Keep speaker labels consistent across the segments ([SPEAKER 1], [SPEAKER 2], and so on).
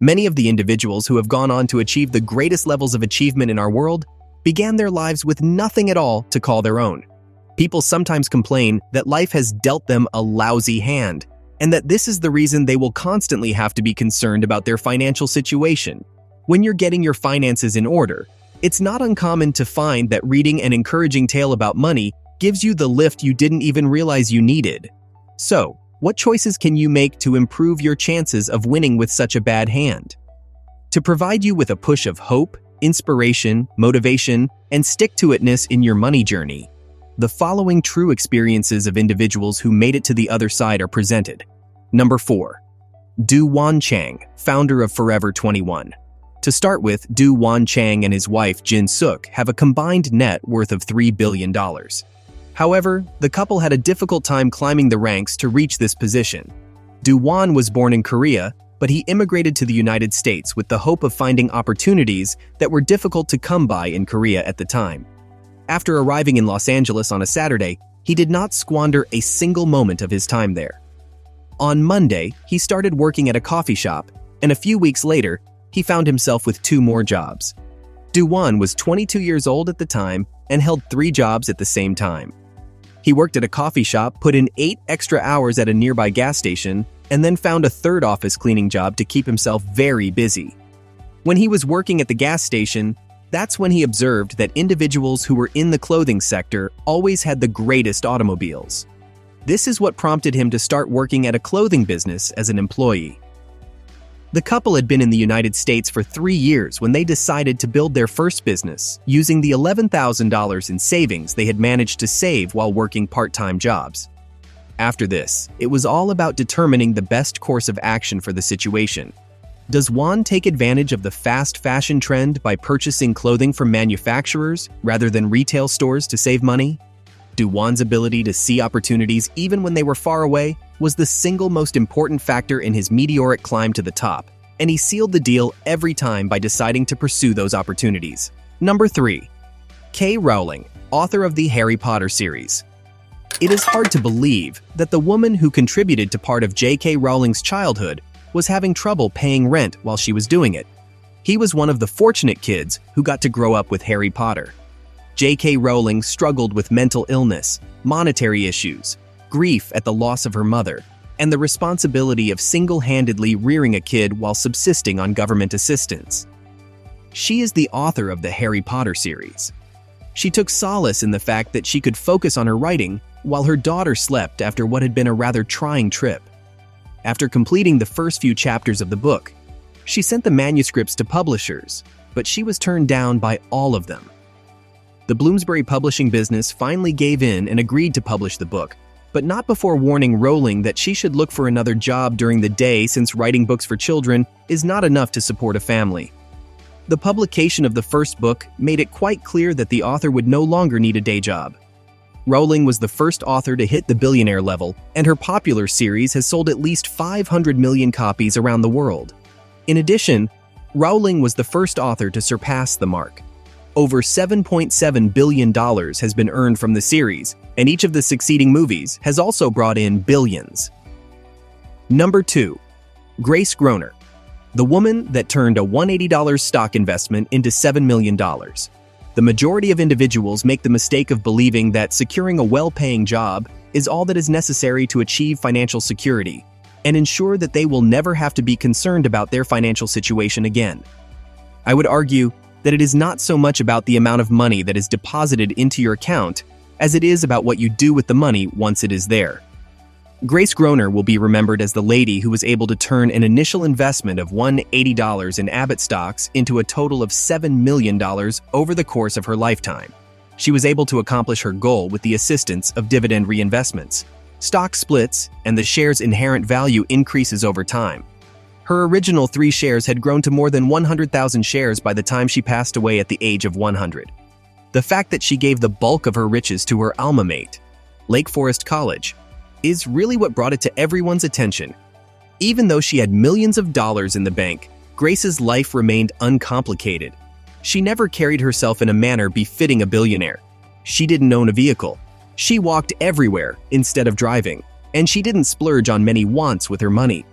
[SPEAKER 1] Many of the individuals who have gone on to achieve the greatest levels of achievement in our world began their lives with nothing at all to call their own. People sometimes complain that life has dealt them a lousy hand, and that this is the reason they will constantly have to be concerned about their financial situation. When you're getting your finances in order, it's not uncommon to find that reading an encouraging tale about money gives you the lift you didn't even realize you needed. So, what choices can you make to improve your chances of winning with such a bad hand? To provide you with a push of hope, inspiration, motivation, and stick-to-it-ness in your money journey, the following true experiences of individuals who made it to the other side are presented. Number 4. Chang, founder of Forever 21. To start with, Chang and his wife Jin Suk have a combined net worth of $3 billion. However, the couple had a difficult time climbing the ranks to reach this position. Was born in Korea, but he immigrated to the United States with the hope of finding opportunities that were difficult to come by in Korea at the time. After arriving in Los Angeles on a Saturday, he did not squander a single moment of his time there. On Monday, he started working at a coffee shop, and a few weeks later, he found himself with 2 more jobs. Was 22 years old at the time and held 3 jobs at the same time. He worked at a coffee shop, put in 8 extra hours at a nearby gas station, and then found a 3rd office cleaning job to keep himself very busy. When he was working at the gas station, that's when he observed that individuals who were in the clothing sector always had the greatest automobiles. This is what prompted him to start working at a clothing business as an employee. The couple had been in the United States for 3 years when they decided to build their first business using the $11,000 in savings they had managed to save while working part-time jobs. After this, it was all about determining the best course of action for the situation. Does Juan take advantage of the fast fashion trend by purchasing clothing from manufacturers rather than retail stores to save money? Juan's ability to see opportunities even when they were far away was the single most important factor in his meteoric climb to the top, and he sealed the deal every time by deciding to pursue those opportunities. Number 3. K. Rowling, author of the Harry Potter series. It is hard to believe that the woman who contributed to part of J.K. Rowling's childhood was having trouble paying rent while she was doing it. He was one of the fortunate kids who got to grow up with Harry Potter. J.K. Rowling struggled with mental illness, monetary issues, grief at the loss of her mother, and the responsibility of single-handedly rearing a kid while subsisting on government assistance. She is the author of the Harry Potter series. She took solace in the fact that she could focus on her writing while her daughter slept after what had been a rather trying trip. After completing the first few chapters of the book, she sent the manuscripts to publishers, but she was turned down by all of them. The Bloomsbury publishing business finally gave in and agreed to publish the book, but not before warning Rowling that she should look for another job during the day since writing books for children is not enough to support a family. The publication of the first book made it quite clear that the author would no longer need a day job. Rowling was the first author to hit the billionaire level, and her popular series has sold at least 500 million copies around the world. In addition, Rowling was the first author to surpass the mark. Over $7.7 billion has been earned from the series, and each of the succeeding movies has also brought in billions. Number 2. Grace Groner, the woman that turned a $180 stock investment into $7 million. The majority of individuals make the mistake of believing that securing a well-paying job is all that is necessary to achieve financial security and ensure that they will never have to be concerned about their financial situation again. I would argue that it is not so much about the amount of money that is deposited into your account as it is about what you do with the money once it is there. Grace Groner will be remembered as the lady who was able to turn an initial investment of $180 in Abbott stocks into a total of $7 million over the course of her lifetime. She was able to accomplish her goal with the assistance of dividend reinvestments, stock splits, and the share's inherent value increases over time. Her original 3 shares had grown to more than 100,000 shares by the time she passed away at the age of 100. The fact that she gave the bulk of her riches to her alma mater, Lake Forest College, is really what brought it to everyone's attention. Even though she had millions of dollars in the bank, Grace's life remained uncomplicated. She never carried herself in a manner befitting a billionaire. She didn't own a vehicle. She walked everywhere instead of driving, and she didn't splurge on many wants with her money.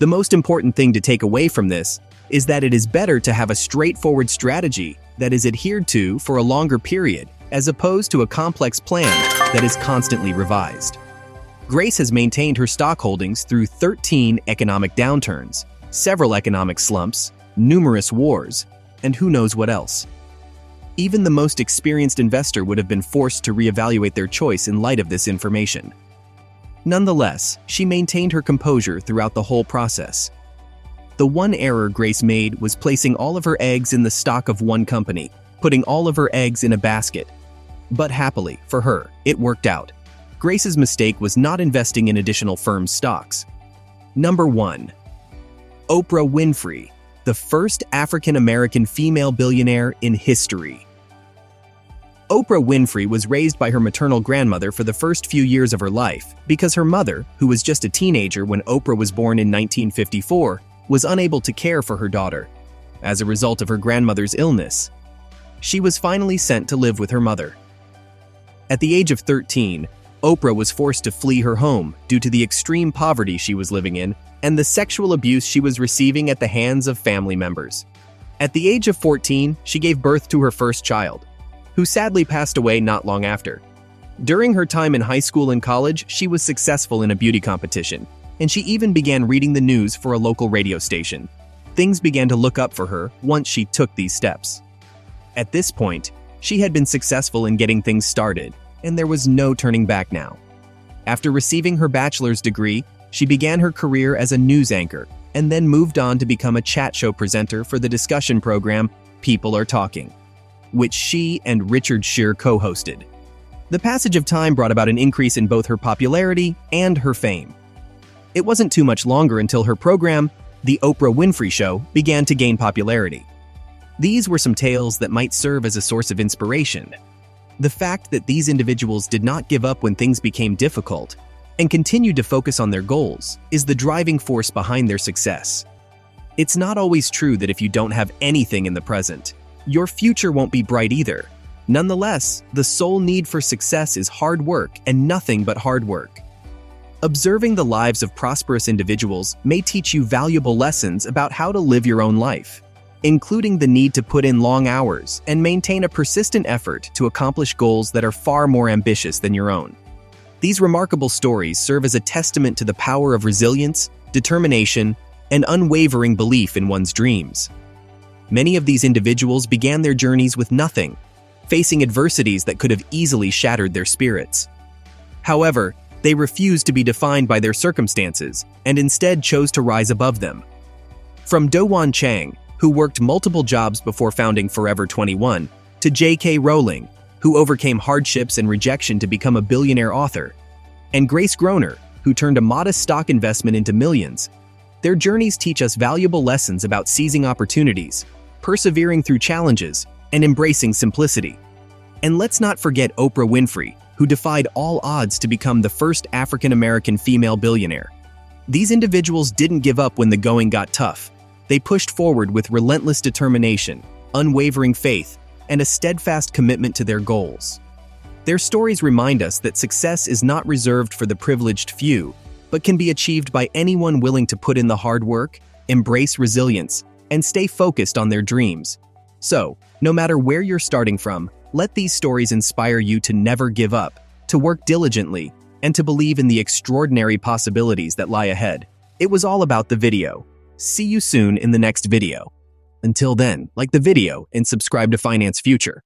[SPEAKER 1] The most important thing to take away from this is that it is better to have a straightforward strategy that is adhered to for a longer period, as opposed to a complex plan that is constantly revised. Grace has maintained her stock holdings through 13 economic downturns, several economic slumps, numerous wars, and who knows what else. Even the most experienced investor would have been forced to reevaluate their choice in light of this information. Nonetheless, she maintained her composure throughout the whole process. The one error Grace made was placing all of her eggs in the stock of one company, putting all of her eggs in a basket. But happily, for her, it worked out. Grace's mistake was not investing in additional firms' stocks. Number 1. Oprah Winfrey, the first African-American female billionaire in history. Oprah Winfrey was raised by her maternal grandmother for the first few years of her life because her mother, who was just a teenager when Oprah was born in 1954, was unable to care for her daughter. As a result of her grandmother's illness, she was finally sent to live with her mother. At the age of 13, Oprah was forced to flee her home due to the extreme poverty she was living in and the sexual abuse she was receiving at the hands of family members. At the age of 14, she gave birth to her first child, who sadly passed away not long after. During her time in high school and college, she was successful in a beauty competition, and she even began reading the news for a local radio station. Things began to look up for her once she took these steps. At this point, she had been successful in getting things started, and there was no turning back now. After receiving her bachelor's degree, she began her career as a news anchor and then moved on to become a chat show presenter for the discussion program People Are Talking, which she and Richard Scheer co-hosted. The passage of time brought about an increase in both her popularity and her fame. It wasn't too much longer until her program, The Oprah Winfrey Show, began to gain popularity. These were some tales that might serve as a source of inspiration. The fact that these individuals did not give up when things became difficult and continued to focus on their goals is the driving force behind their success. It's not always true that if you don't have anything in the present, your future won't be bright either. Nonetheless, the sole need for success is hard work and nothing but hard work. Observing the lives of prosperous individuals may teach you valuable lessons about how to live your own life, including the need to put in long hours and maintain a persistent effort to accomplish goals that are far more ambitious than your own. These remarkable stories serve as a testament to the power of resilience, determination, and unwavering belief in one's dreams. Many of these individuals began their journeys with nothing, facing adversities that could have easily shattered their spirits. However, they refused to be defined by their circumstances and instead chose to rise above them. From Chang, who worked multiple jobs before founding Forever 21, to J.K. Rowling, who overcame hardships and rejection to become a billionaire author, and Grace Groner, who turned a modest stock investment into millions. Their journeys teach us valuable lessons about seizing opportunities, persevering through challenges, and embracing simplicity. And let's not forget Oprah Winfrey, who defied all odds to become the first African-American female billionaire. These individuals didn't give up when the going got tough. They pushed forward with relentless determination, unwavering faith, and a steadfast commitment to their goals. Their stories remind us that success is not reserved for the privileged few, but can be achieved by anyone willing to put in the hard work, embrace resilience, and stay focused on their dreams. So, no matter where you're starting from, let these stories inspire you to never give up, to work diligently, and to believe in the extraordinary possibilities that lie ahead. It was all about the video. See you soon in the next video. Until then, like the video and subscribe to Finance Future.